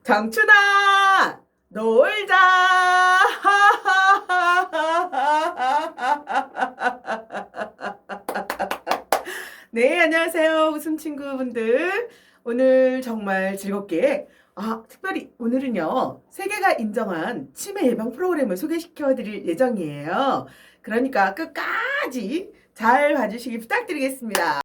장춘아, 놀자. 네, 안녕하세요. 웃음 친구분들. 오늘 정말 즐겁게, 특별히 오늘은요, 세계가 인정한 치매 예방 프로그램을 소개시켜 드릴 예정이에요. 그러니까 끝까지 잘 봐주시기 부탁드리겠습니다.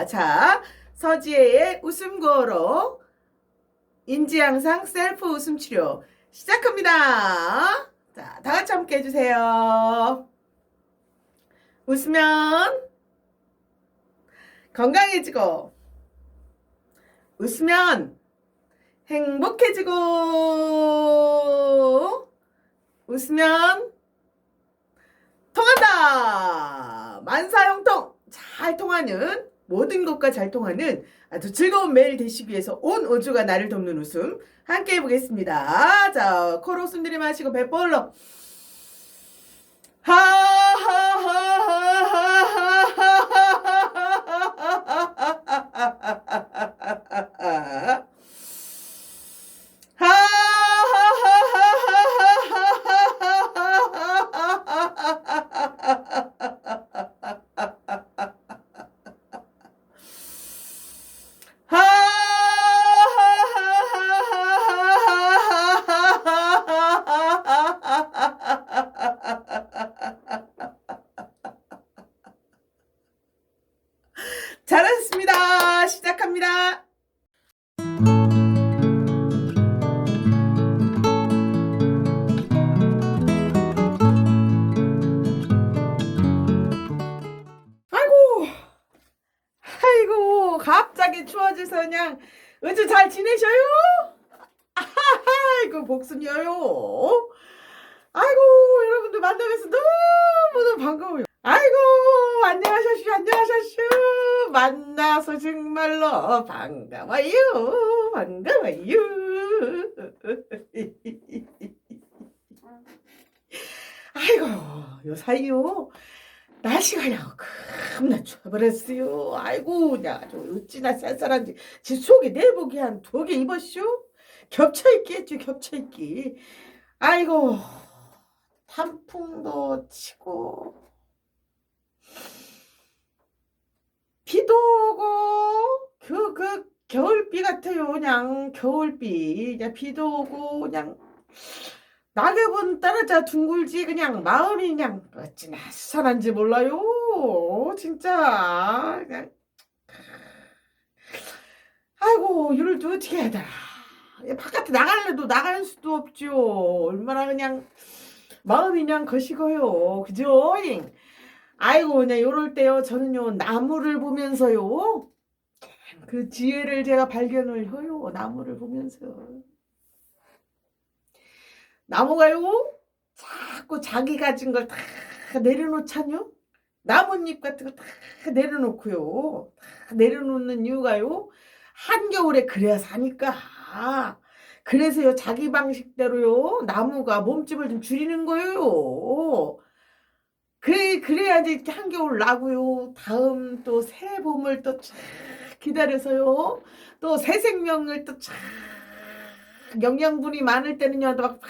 자, 서지혜의 웃음구호로 인지양상 셀프 웃음치료 시작합니다. 자, 다 같이 함께 해주세요. 웃으면 건강해지고, 웃으면 행복해지고, 웃으면 통한다. 만사형통 잘 통하는, 모든 것과 잘 통하는 아주 즐거운 매일 되시기 위해서 온 우주가 나를 돕는 웃음 함께 해보겠습니다. 자, 코로 숨 들이마시고 배 벌러 잘하셨습니다. 시작합니다. 아이고, 갑자기 추워져서 그냥 은주 잘 지내셔요? 아이고, 복순이요. 아이고, 여러분들 만나면서 너무너무 반가워요. 아이고, 안녕하셨슈, 안녕하셨슈. 만나서 정말로 반가워요, 반가워요. 아이고, 요 사이요. 날씨가 그냥 겁나 추워버렸어요. 아이고, 그냥 아주 어찌나 쌀쌀한지. 지 속에 내복이 한 2개 입었슈? 겹쳐입기 했죠, 겹쳐입기. 아이고, 단풍도 치고, 비도 오고, 겨울비 같아요. 그냥 겨울비. 그냥 비도 오고, 그냥. 낙엽은 떨어져 둥글지 그냥 마음이 그냥 어찌나 수산한지 몰라요. 진짜 그냥. 아이고, 이럴 때 어떻게 해야 되나. 바깥에 나갈래도 나갈 수도 없죠. 얼마나 그냥 마음이 그냥 거시고요. 그죠? 아이고, 그냥 요럴 때요, 저는요 나무를 보면서요 그 지혜를 제가 발견을 해요. 나무를 보면서. 나무가요 자꾸 자기 가진 걸 다 내려놓잖요. 나뭇잎 같은 거 다 내려놓고요. 다 내려놓는 이유가요, 한겨울에 그래야 사니까. 그래서요, 자기 방식대로요 나무가 몸집을 좀 줄이는 거예요. 그래야지 이렇게 한겨울 나고요, 다음 또 새 봄을 또 쫙 기다려서요, 또 새 생명을 또 쫙, 영양분이 많을 때는요 막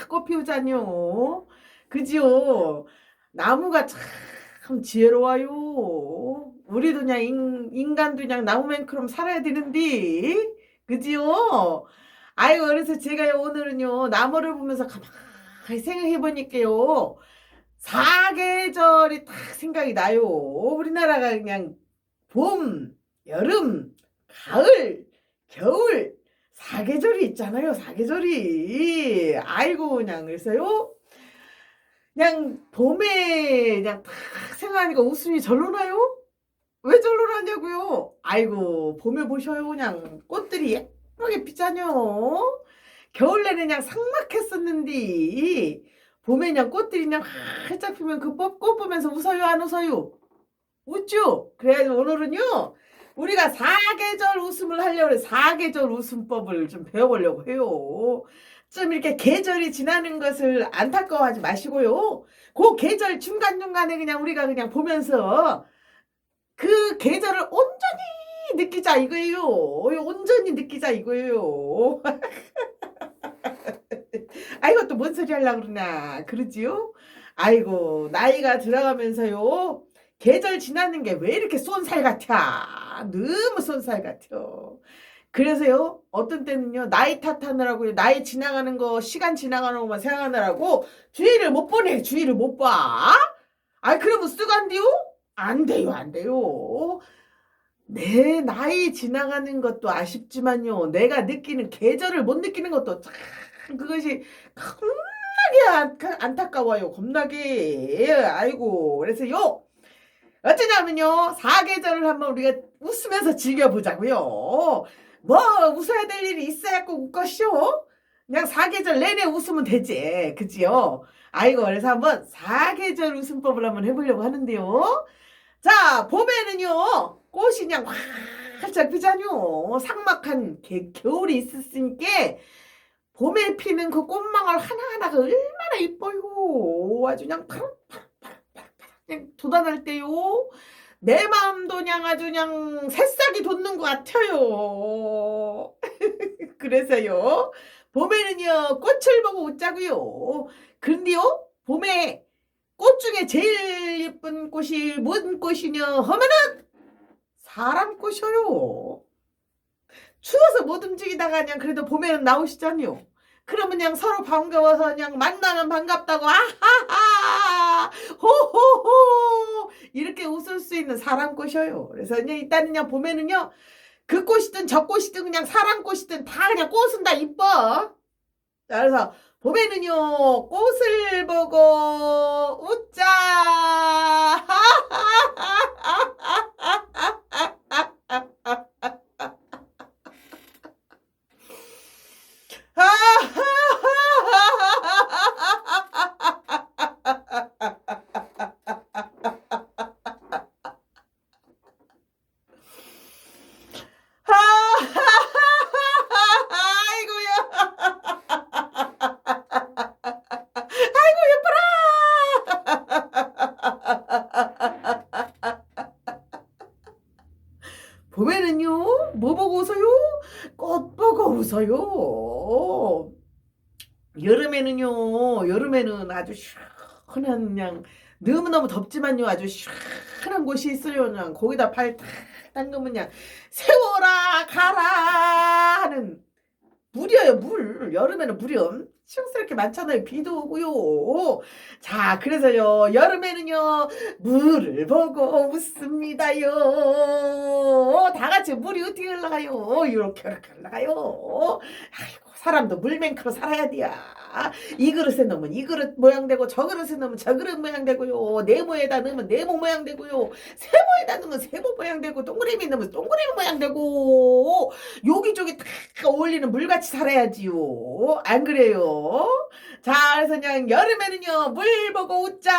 꽃 피우잖요. 그지요? 나무가 참 지혜로워요. 우리도 그냥 인간도 그냥 나무만큼 살아야 되는데, 그지요? 아이고, 그래서 제가 오늘은요 나무를 보면서 가만히 생각해 보니까요, 사계절이 딱 생각이 나요. 우리나라가 그냥 봄, 여름, 가을, 겨울, 사계절이 있잖아요. 사계절이. 아이고, 그냥 그래서요, 그냥 봄에 그냥 딱 생각하니까 웃음이 절로 나요. 왜 절로 나냐고요? 아이고, 봄에 보셔요. 그냥 꽃들이 예쁘게 피잖요. 겨울에는 그냥 삭막했었는데 봄에 그냥 꽃들이 그냥 활짝 피면 그 꽃 보면서 웃어요, 안 웃어요? 웃죠? 그래가지고 오늘은요 우리가 사계절 웃음을 하려고 해서 사계절 웃음법을 좀 배워보려고 해요. 좀 이렇게 계절이 지나는 것을 안타까워하지 마시고요. 그 계절 중간중간에 그냥 우리가 그냥 보면서 그 계절을 온전히 느끼자 이거예요. 온전히 느끼자 이거예요. 아이고 또 뭔 소리 하려고 그러나 그러지요? 아이고 나이가 들어가면서요. 계절 지나는 게 왜 이렇게 쏜살 같아. 너무 쏜살 같아. 그래서요 어떤 때는요 나이 탓하느라고 나이 지나가는 거 시간 지나가는 것만 생각하느라고 주의를 못 보내. 주의를 못 봐. 아이 그러면 쓰간디요? 안 돼요 안 돼요. 내 나이 지나가는 것도 아쉽지만요 내가 느끼는 계절을 못 느끼는 것도 참 그것이 겁나게 안타까워요. 겁나게. 아이고 그래서요 어쩌냐면요 사계절을 한번 우리가 웃으면서 즐겨보자고요. 뭐 웃어야 될 일이 있어야 꼭 웃것이요. 그냥 사계절 내내 웃으면 되지 그지요. 아이고 그래서 한번 사계절 웃음법을 한번 해보려고 하는데요. 자 봄에는요 꽃이 그냥 활짝 피잖요. 삭막한 겨울이 있었으니까 봄에 피는 그 꽃망울 하나하나가 얼마나 이뻐요. 아주 그냥 그냥 돋아날 때요. 내 마음도 그냥 아주 그냥 새싹이 돋는 것 같아요. 그래서요. 봄에는요. 꽃을 보고 웃자고요. 그런데요. 봄에 꽃 중에 제일 예쁜 꽃이 뭔 꽃이냐 하면은 사람꽃이요. 추워서 못 움직이다가 그냥 그래도 봄에는 나오시잖요. 그러면 그냥 서로 반가워서 그냥 만나면 반갑다고 아하하 호호호 이렇게 웃을 수 있는 사람꽃이요. 그래서 그냥 일단 그냥 봄에는요 그 꽃이든 저 꽃이든 그냥 사람꽃이든 다 그냥 꽃은 다 이뻐. 자, 그래서 봄에는요 꽃을 보고 웃자. 봄에는요 뭐 보고 웃어요? 꽃 보고 웃어요. 여름에는 아주 시원한 그냥 너무너무 덥지만요 아주 시원한 곳이 있어요. 그냥 거기다 발 탁 담그면 그냥 세워라 가라 하는 물이에요 물. 여름에는 물이 엄청스럽게 많잖아요. 비도 오고요. 자 그래서요 여름에는요 물을 보고 웃습니다요. 다 같이 물이 어떻게 흘러가요? 이렇게 흘러가요. 아이고 사람도 물맹크로 살아야 돼야. 이 그릇에 넣으면 이 그릇 모양 되고 저 그릇에 넣으면 저 그릇 모양 되고요. 네모에다 넣으면 네모 모양 되고요. 세모에다 넣으면 세모 모양 되고 동그라미 넣으면 동그라미 모양 되고 여기저기 다 어울리는 물같이 살아야지요. 안 그래요? 자 그래서 그냥 여름에는요 물 보고 웃자.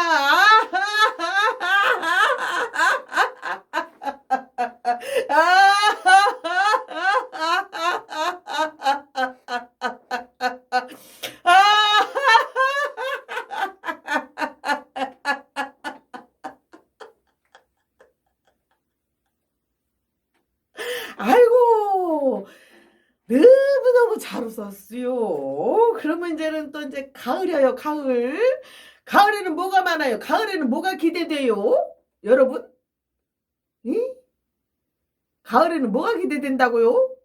아이고 너무너무 잘 웃었어요. 그러면 이제는 또 이제 가을이에요. 가을. 가을에는 뭐가 많아요? 가을에는 뭐가 기대돼요? 여러분? 응? 가을에는 뭐가 기대된다고요?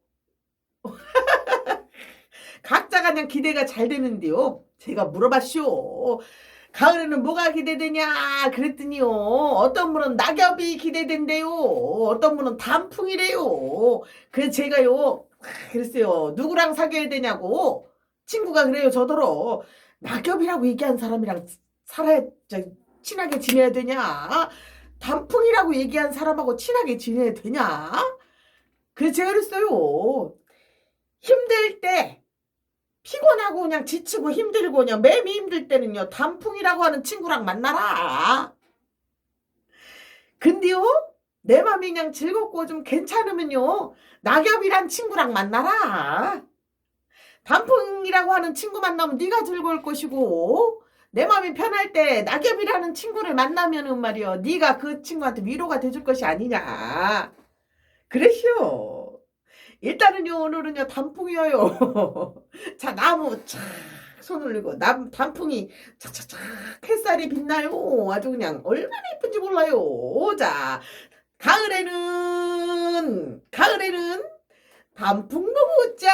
각자가 그냥 기대가 잘 되는데요. 제가 물어봤쇼. 가을에는 뭐가 기대되냐 그랬더니요. 어떤 분은 낙엽이 기대된대요. 어떤 분은 단풍이래요. 그래서 제가요. 그랬어요. 누구랑 사귀어야 되냐고. 친구가 그래요. 저더러. 낙엽이라고 얘기한 사람이랑 살아야 친하게 지내야 되냐. 단풍이라고 얘기한 사람하고 친하게 지내야 되냐. 그래서 제가 그랬어요. 힘들 때 피곤하고 그냥 지치고 힘들고 그냥 매미 힘들 때는요 단풍이라고 하는 친구랑 만나라. 근데요 내 맘이 그냥 즐겁고 좀 괜찮으면요, 낙엽이란 친구랑 만나라. 단풍이라고 하는 친구 만나면 네가 즐거울 것이고, 내 마음이 편할 때 낙엽이라는 친구를 만나면은 말이여, 네가 그 친구한테 위로가 돼줄 것이 아니냐. 그러시오. 일단은요, 오늘은요 단풍이어요. 자, 나무 착 손 올리고 단풍이 착착착 햇살이 빛나요. 아주 그냥 얼마나 예쁜지 몰라요. 자, 가을에는 단풍 보자.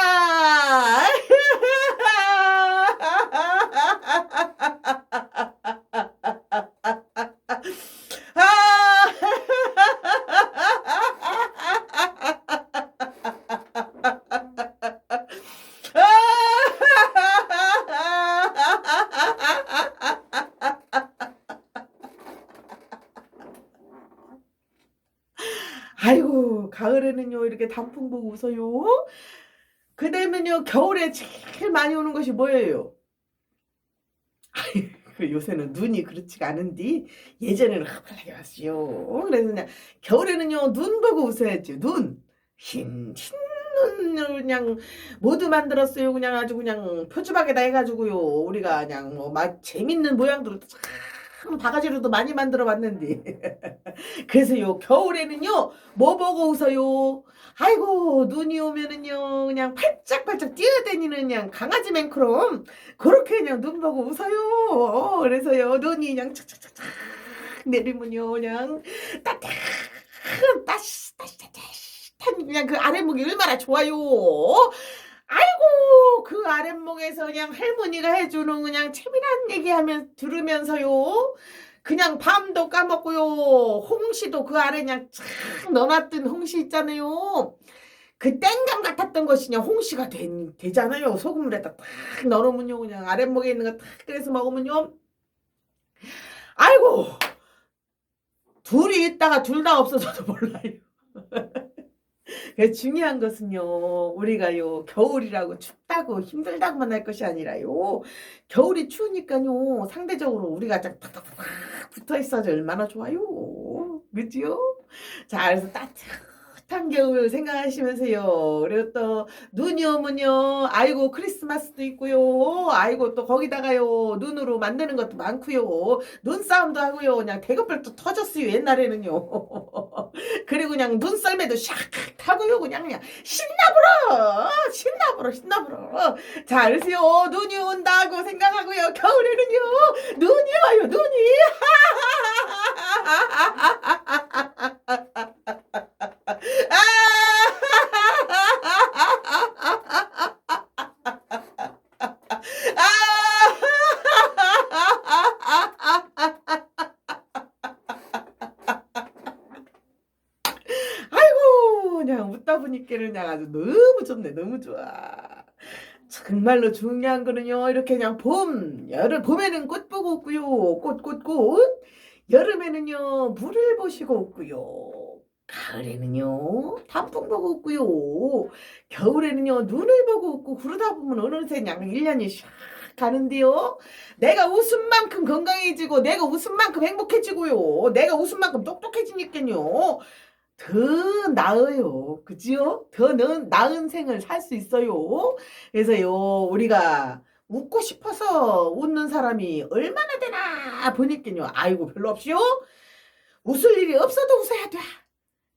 아이고, 가을에는요 이렇게 단풍 보고 웃어요. 그다음에는요 겨울에 제일 많이 오는 것이 뭐예요? 그 요새는 눈이 그렇지가 않은디 예전에는 화팔하게 왔어요. 그래서 그냥 겨울에는요 눈 보고 웃어야죠. 눈. 흰 눈을 그냥 모두 만들었어요. 그냥 아주 그냥 표주박에다 해가지고요. 우리가 그냥 뭐 막 재밌는 모양들을 참 바가지로도 많이 만들어 봤는데. 그래서요 겨울에는요 뭐 보고 웃어요? 아이고, 눈이 오면은요 그냥 팔짝팔짝 뛰어다니는 그냥 강아지 맨처럼 그렇게 그냥 눈 보고 웃어요. 그래서요 눈이 그냥 착착착착 내리면요 그냥 따뜻한 그냥 그 아랫목이 얼마나 좋아요. 아이고, 그 아랫목에서 그냥 할머니가 해주는 그냥 재미난 얘기하면 들으면서요 그냥 밤도 까먹고요. 홍시도 그 아래 그냥 쫙 넣어놨던 홍시 있잖아요. 그 땡감 같았던 것이 그냥 홍시가 되잖아요. 소금물에다 딱 넣어놓으면요 그냥 아랫목에 있는 거 딱 그래서 먹으면요, 아이고, 둘이 있다가 둘 다 없어져도 몰라요. 중요한 것은요, 우리가요 겨울이라고 춥다고 힘들다고만 할 것이 아니라요, 겨울이 추우니까요 상대적으로 우리가 쫙탁탁탁 붙어 있어도 얼마나 좋아요. 그지요? 자, 그래서 따뜻한 겨울 생각하시면서요. 그리고 또 눈이 오면요, 아이고 크리스마스도 있고요. 아이고 또 거기다가요 눈으로 만드는 것도 많고요. 눈싸움도 하고요. 그냥 대급별도 터졌어요 옛날에는요. 그리고 그냥 눈썰매도 샥 타고요. 그냥 신나불어. 자, 그래서요 눈이 온다고 생각하고요. 겨울에는요 눈이 와요. 눈이. 아이고, 그냥 웃다 보니까는 그냥 아주 너무 좋네. 너무 좋아. 정말로 중요한 거는요, 이렇게 그냥 봄에는 꽃 보고 웃고요. 꽃. 여름에는요, 물을 보시고 웃고요. 가을에는요, 단풍 보고 웃고요. 겨울에는요, 눈을 보고 웃고, 그러다 보면 어느새 그냥 1년이 샥 가는데요. 내가 웃은 만큼 건강해지고, 내가 웃은 만큼 행복해지고요. 내가 웃은 만큼 똑똑해지니까요. 더 나아요. 그지요? 더 나은 생을 살 수 있어요. 그래서요, 우리가 웃고 싶어서 웃는 사람이 얼마나 되나 보니까요. 아이고, 별로 없이요. 웃을 일이 없어도 웃어야 돼.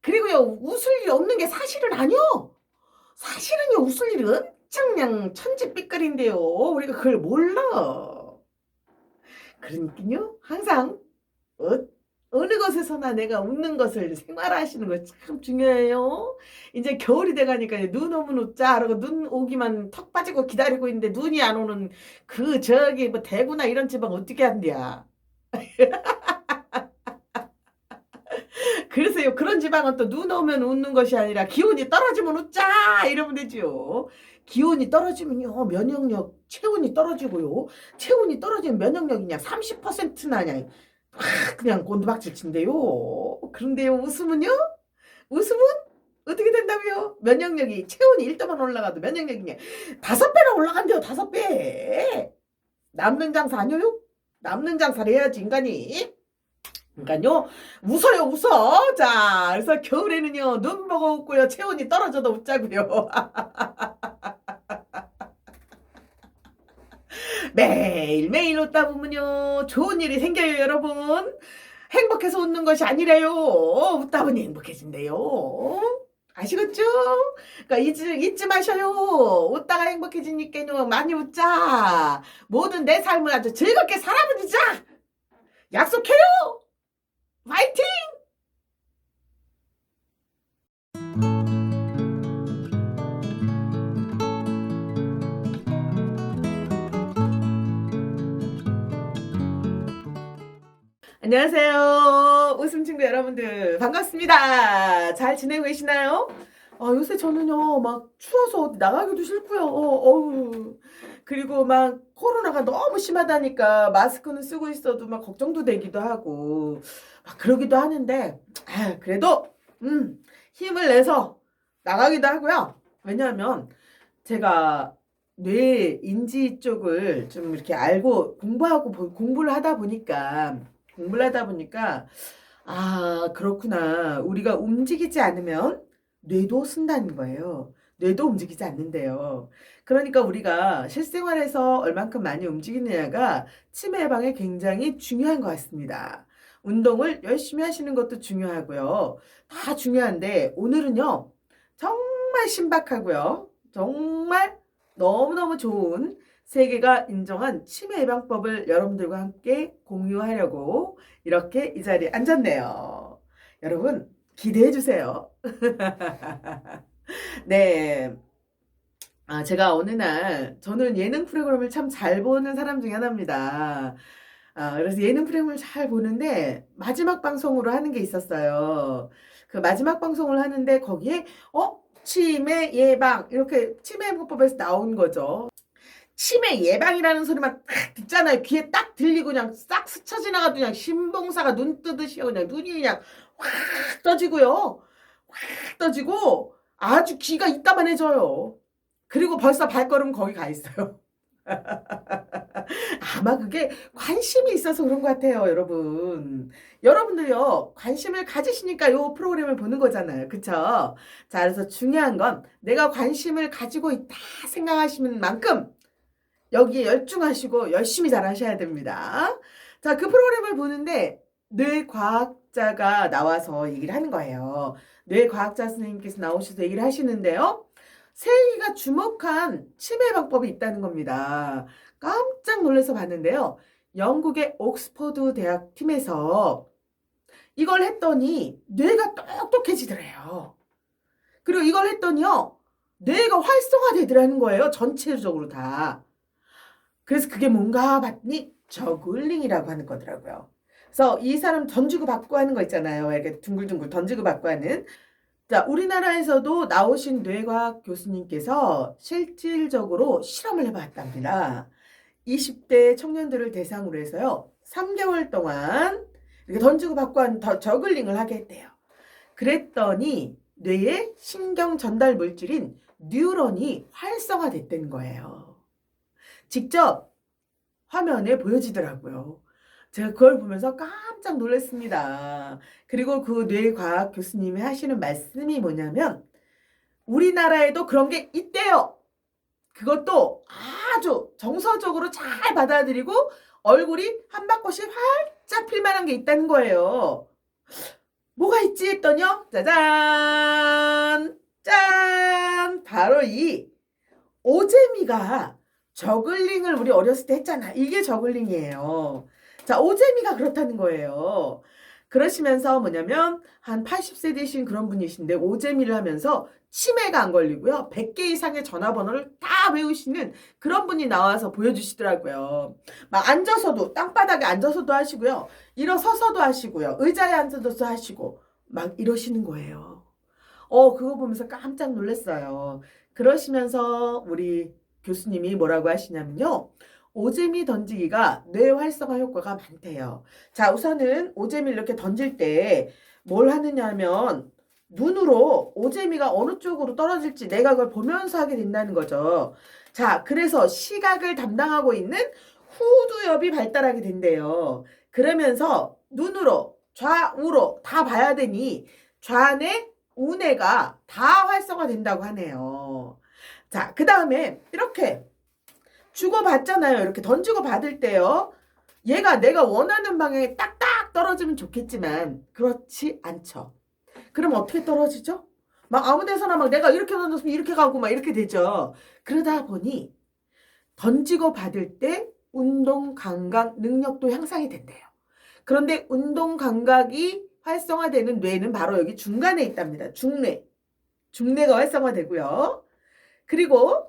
그리고요, 웃을 일이 없는 게 사실은 아니요. 사실은요, 웃을 일이 엄청 그냥 천지빛깔인데요. 우리가 그걸 몰라. 그러니까요, 항상 어느 것에서나 내가 웃는 것을 생활하시는 거 참 중요해요. 이제 겨울이 돼가니까 눈 오면 웃자. 그러고 눈 오기만 턱 빠지고 기다리고 있는데 눈이 안 오는 그 저기 뭐 대구나 이런 지방 어떻게 한대야. 그래서요 그런 지방은 또 눈 오면 웃는 것이 아니라 기온이 떨어지면 웃자 이러면 되지요. 기온이 떨어지면요 면역력 체온이 떨어지고요. 체온이 떨어지면 면역력이 그냥 30%나 그냥 확 그냥 곤두박질 친대요. 그런데요 웃으면요, 웃으면 어떻게 된다고요? 면역력이 체온이 1도만 올라가도 면역력이 그냥 5배나 올라간대요. 5배. 남는 장사 아니요? 남는 장사를 해야지 인간이. 그러니까요, 웃어요, 웃어. 자, 그래서 겨울에는요, 눈 보고 웃고요, 체온이 떨어져도 웃자고요. 매일매일 웃다 보면요, 좋은 일이 생겨요, 여러분. 행복해서 웃는 것이 아니래요. 웃다 보니 행복해진대요. 아시겠죠? 그러니까 잊지 마셔요. 웃다가 행복해지니까요, 많이 웃자. 모든 내 삶을 아주 즐겁게 살아보자. 약속해요. 화이팅! 안녕하세요. 웃음 친구 여러분들 반갑습니다. 잘 지내고 계시나요? 요새 저는요 막 추워서 어디 나가기도 싫고요. 어우. 그리고 막 코로나가 너무 심하다니까 마스크는 쓰고 있어도 막 걱정도 되기도 하고 막 그러기도 하는데 그래도 힘을 내서 나가기도 하고요. 왜냐하면 제가 뇌 인지 쪽을 좀 이렇게 알고 공부를 하다 보니까 아, 그렇구나. 우리가 움직이지 않으면 뇌도 쓴다는 거예요. 뇌도 움직이지 않는데요. 그러니까 우리가 실생활에서 얼만큼 많이 움직이느냐가 치매 예방에 굉장히 중요한 것 같습니다. 운동을 열심히 하시는 것도 중요하고요. 다 중요한데 오늘은요. 정말 신박하고요. 정말 너무너무 좋은 세계가 인정한 치매 예방법을 여러분들과 함께 공유하려고 이렇게 이 자리에 앉았네요. 여러분, 기대해 주세요. 네. 제가 어느 날, 저는 예능 프로그램을 참 잘 보는 사람 중에 하나입니다. 그래서 예능 프로그램을 잘 보는데, 마지막 방송으로 하는 게 있었어요. 그 마지막 방송을 하는데, 거기에, 치매 예방, 이렇게 치매 예방법에서 나온 거죠. 치매 예방이라는 소리만 딱 듣잖아요. 귀에 딱 들리고 그냥 싹 스쳐 지나가도 그냥 신봉사가 눈 뜨듯이요. 그냥 눈이 그냥 확 떠지고요. 확 떠지고 아주 귀가 이따만해져요. 그리고 벌써 발걸음 거기 가 있어요. 아마 그게 관심이 있어서 그런 것 같아요, 여러분. 여러분들요, 관심을 가지시니까 이 프로그램을 보는 거잖아요. 그쵸? 자, 그래서 중요한 건 내가 관심을 가지고 있다 생각하시는 만큼 여기에 열중하시고 열심히 잘하셔야 됩니다. 자, 그 프로그램을 보는데 뇌과학자가 나와서 얘기를 하는 거예요. 뇌과학자 선생님께서 나오셔서 얘기를 하시는데요. 세계가 주목한 치매 방법이 있다는 겁니다. 깜짝 놀라서 봤는데요. 영국의 옥스퍼드 대학 팀에서 이걸 했더니 뇌가 똑똑해지더래요. 그리고 이걸 했더니요. 뇌가 활성화되더라는 거예요. 전체적으로 다. 그래서 그게 뭔가 봤더니 저글링이라고 하는 거더라고요. 그래서 이 사람 던지고 받고 하는 거 있잖아요. 이렇게 둥글둥글 던지고 받고 하는. 자, 우리나라에서도 나오신 뇌과학 교수님께서 실질적으로 실험을 해봤답니다. 20대 청년들을 대상으로 해서요. 3개월 동안 이렇게 던지고 받고 하는 저글링을 하게 했대요. 그랬더니 뇌의 신경 전달 물질인 뉴런이 활성화됐다는 거예요. 직접 화면에 보여지더라고요. 제가 그걸 보면서 깜짝 놀랐습니다. 그리고 그 뇌과학 교수님이 하시는 말씀이 뭐냐면 우리나라에도 그런 게 있대요. 그것도 아주 정서적으로 잘 받아들이고 얼굴이 한 바퀴씩 활짝 필 만한 게 있다는 거예요. 뭐가 있지 했더니요. 짜잔! 짠! 바로 이 오재미가 저글링을 우리 어렸을 때 했잖아. 이게 저글링이에요. 자, 오재미가 그렇다는 거예요. 그러시면서 뭐냐면 한 80세 되신 그런 분이신데 오재미를 하면서 치매가 안 걸리고요. 100개 이상의 전화번호를 다 외우시는 그런 분이 나와서 보여주시더라고요. 막 앉아서도 땅바닥에 앉아서도 하시고요. 일어서서도 하시고요. 의자에 앉아서도 하시고 막 이러시는 거예요. 그거 보면서 깜짝 놀랐어요. 그러시면서 우리 교수님이 뭐라고 하시냐면요. 오재미 던지기가 뇌 활성화 효과가 많대요. 자, 우선은 오재미를 이렇게 던질 때 뭘 하느냐 하면 눈으로 오재미가 어느 쪽으로 떨어질지 내가 그걸 보면서 하게 된다는 거죠. 자, 그래서 시각을 담당하고 있는 후두엽이 발달하게 된대요. 그러면서 눈으로 좌우로 다 봐야 되니 좌뇌, 우뇌가 다 활성화된다고 하네요. 자, 그 다음에 이렇게 주고받잖아요. 이렇게 던지고 받을 때요. 얘가 내가 원하는 방향에 딱딱 떨어지면 좋겠지만 그렇지 않죠. 그럼 어떻게 떨어지죠? 막 아무 데서나 막 내가 이렇게 던졌으면 이렇게 가고 막 이렇게 되죠. 그러다 보니 던지고 받을 때 운동 감각 능력도 향상이 된대요. 그런데 운동 감각이 활성화되는 뇌는 바로 여기 중간에 있답니다. 중뇌. 중뇌가 활성화되고요. 그리고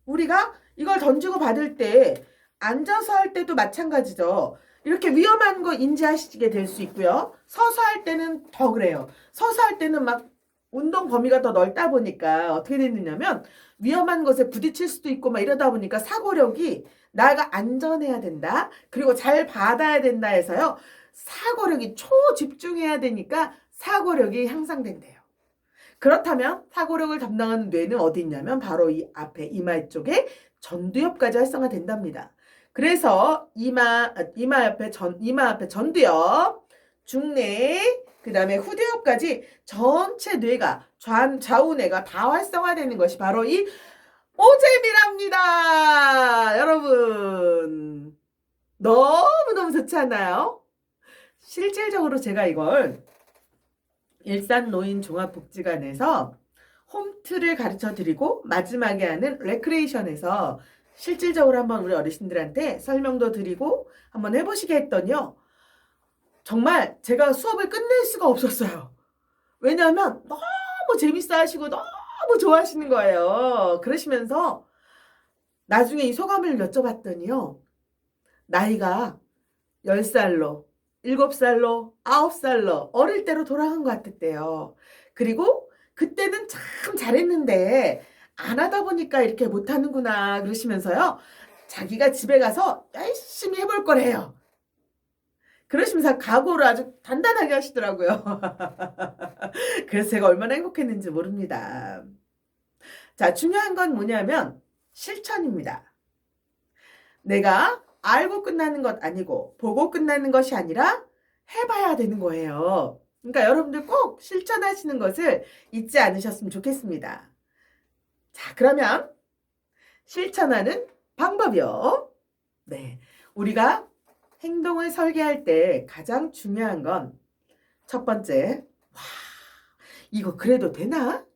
우리가 이걸 던지고 받을 때 앉아서 할 때도 마찬가지죠. 이렇게 위험한 거 인지하시게 될 수 있고요. 서서 할 때는 더 그래요. 서서 할 때는 막 운동 범위가 더 넓다 보니까 어떻게 되느냐면 위험한 것에 부딪힐 수도 있고 막 이러다 보니까 사고력이 나가 안전해야 된다. 그리고 잘 받아야 된다 해서요. 사고력이 초집중해야 되니까 사고력이 향상된대요. 그렇다면 사고력을 담당하는 뇌는 어디 있냐면 바로 이 앞에 이마 쪽에 전두엽까지 활성화된답니다. 그래서 이마 앞에 전두엽, 중뇌, 그 다음에 후두엽까지 전체 뇌가 좌우뇌가 다 활성화되는 것이 바로 이 오잼이랍니다. 여러분 너무너무 좋지 않나요? 실질적으로 제가 이걸 일산노인종합복지관에서 홈트를 가르쳐 드리고 마지막에 하는 레크레이션에서 실질적으로 한번 우리 어르신들한테 설명도 드리고 한번 해보시게 했더니요. 정말 제가 수업을 끝낼 수가 없었어요. 왜냐하면 너무 재밌어 하시고 너무 좋아하시는 거예요. 그러시면서 나중에 이 소감을 여쭤봤더니요. 나이가 10살로 7살로 9살로 어릴 때로 돌아간 것 같았대요. 그리고 그때는 참 잘했는데 안 하다 보니까 이렇게 못하는구나 그러시면서요. 자기가 집에 가서 열심히 해볼 거래요. 그러시면서 각오를 아주 단단하게 하시더라고요. 그래서 제가 얼마나 행복했는지 모릅니다. 자, 중요한 건 뭐냐면 실천입니다. 내가 알고 끝나는 것 아니고 보고 끝나는 것이 아니라 해봐야 되는 거예요. 그러니까 여러분들 꼭 실천하시는 것을 잊지 않으셨으면 좋겠습니다. 자, 그러면 실천하는 방법이요. 네, 우리가 행동을 설계할 때 가장 중요한 건 첫 번째, 와, 이거 그래도 되나?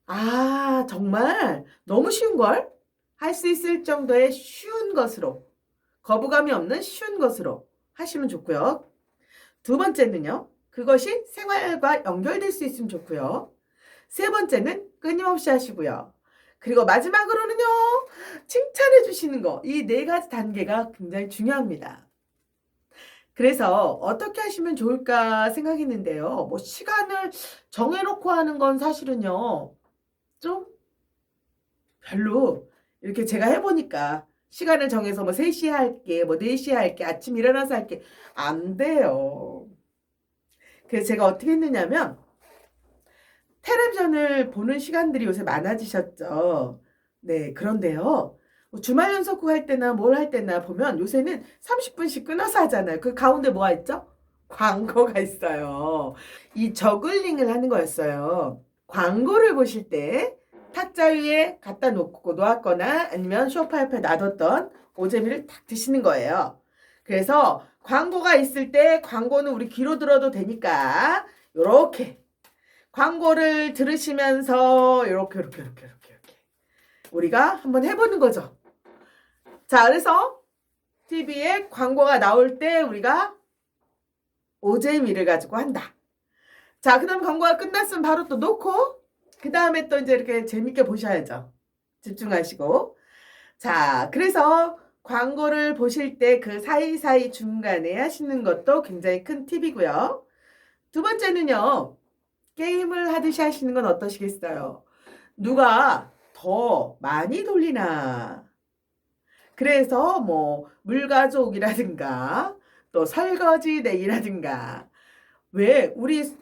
아, 정말 너무 쉬운걸? 할 수 있을 정도의 쉬운 것으로, 거부감이 없는 쉬운 것으로 하시면 좋고요. 두 번째는요, 그것이 생활과 연결될 수 있으면 좋고요. 세 번째는 끊임없이 하시고요. 그리고 마지막으로는요, 칭찬해 주시는 거. 이 네 가지 단계가 굉장히 중요합니다. 그래서 어떻게 하시면 좋을까 생각했는데요. 뭐 시간을 정해놓고 하는 건 사실은요, 좀 별로 이렇게 제가 해보니까 시간을 정해서 뭐 3시에 할게, 뭐 4시에 할게, 아침 일어나서 할게. 안 돼요. 그래서 제가 어떻게 했느냐면 텔레비전을 보는 시간들이 요새 많아지셨죠. 네, 그런데요. 뭐 주말 연속극 할 때나 뭘 할 때나 보면 요새는 30분씩 끊어서 하잖아요. 그 가운데 뭐가 있죠? 광고가 있어요. 이 저글링을 하는 거였어요. 광고를 보실 때 탁자 위에 갖다 놓고 놓았거나 아니면 소파 옆에 놔뒀던 오재미를 탁 드시는 거예요. 그래서 광고가 있을 때 광고는 우리 귀로 들어도 되니까 요렇게 광고를 들으시면서 이렇게 우리가 한번 해보는 거죠. 자, 그래서 TV에 광고가 나올 때 우리가 오재미를 가지고 한다. 자, 그 다음 광고가 끝났으면 바로 또 놓고 그 다음에 또 이제 이렇게 재밌게 보셔야죠. 집중하시고. 자, 그래서 광고를 보실 때 그 사이사이 중간에 하시는 것도 굉장히 큰 팁이고요. 두 번째는요. 게임을 하듯이 하시는 건 어떠시겠어요? 누가 더 많이 돌리나? 그래서 뭐 물가족이라든가 또 설거지 내기라든가 왜 우리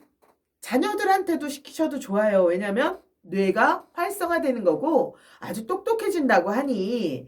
자녀들한테도 시키셔도 좋아요. 왜냐면 뇌가 활성화되는 거고 아주 똑똑해진다고 하니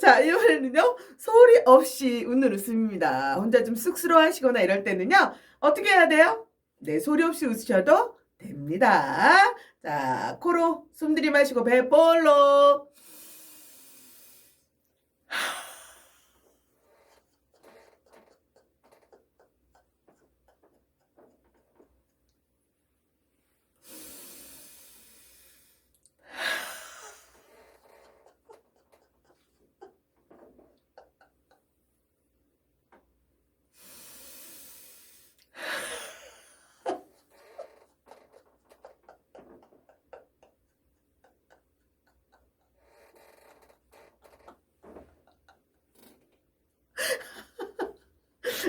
자, 이번에는요, 소리 없이 웃는 웃음입니다. 혼자 좀 쑥스러워 하시거나 이럴 때는요, 어떻게 해야 돼요? 네, 소리 없이 웃으셔도 됩니다. 자, 코로 숨 들이마시고 배볼로.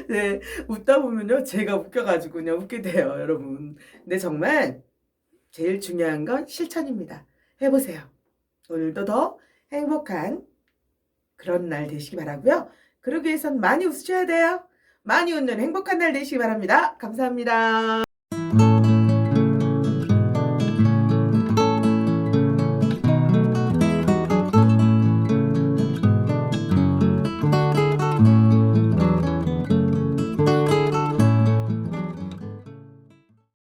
네, 웃다 보면요, 제가 웃겨가지고 그냥 웃게 돼요, 여러분. 근데 정말 제일 중요한 건 실천입니다. 해보세요. 오늘도 더 행복한 그런 날 되시기 바라고요. 그러기 위해선 많이 웃으셔야 돼요. 많이 웃는 행복한 날 되시기 바랍니다. 감사합니다.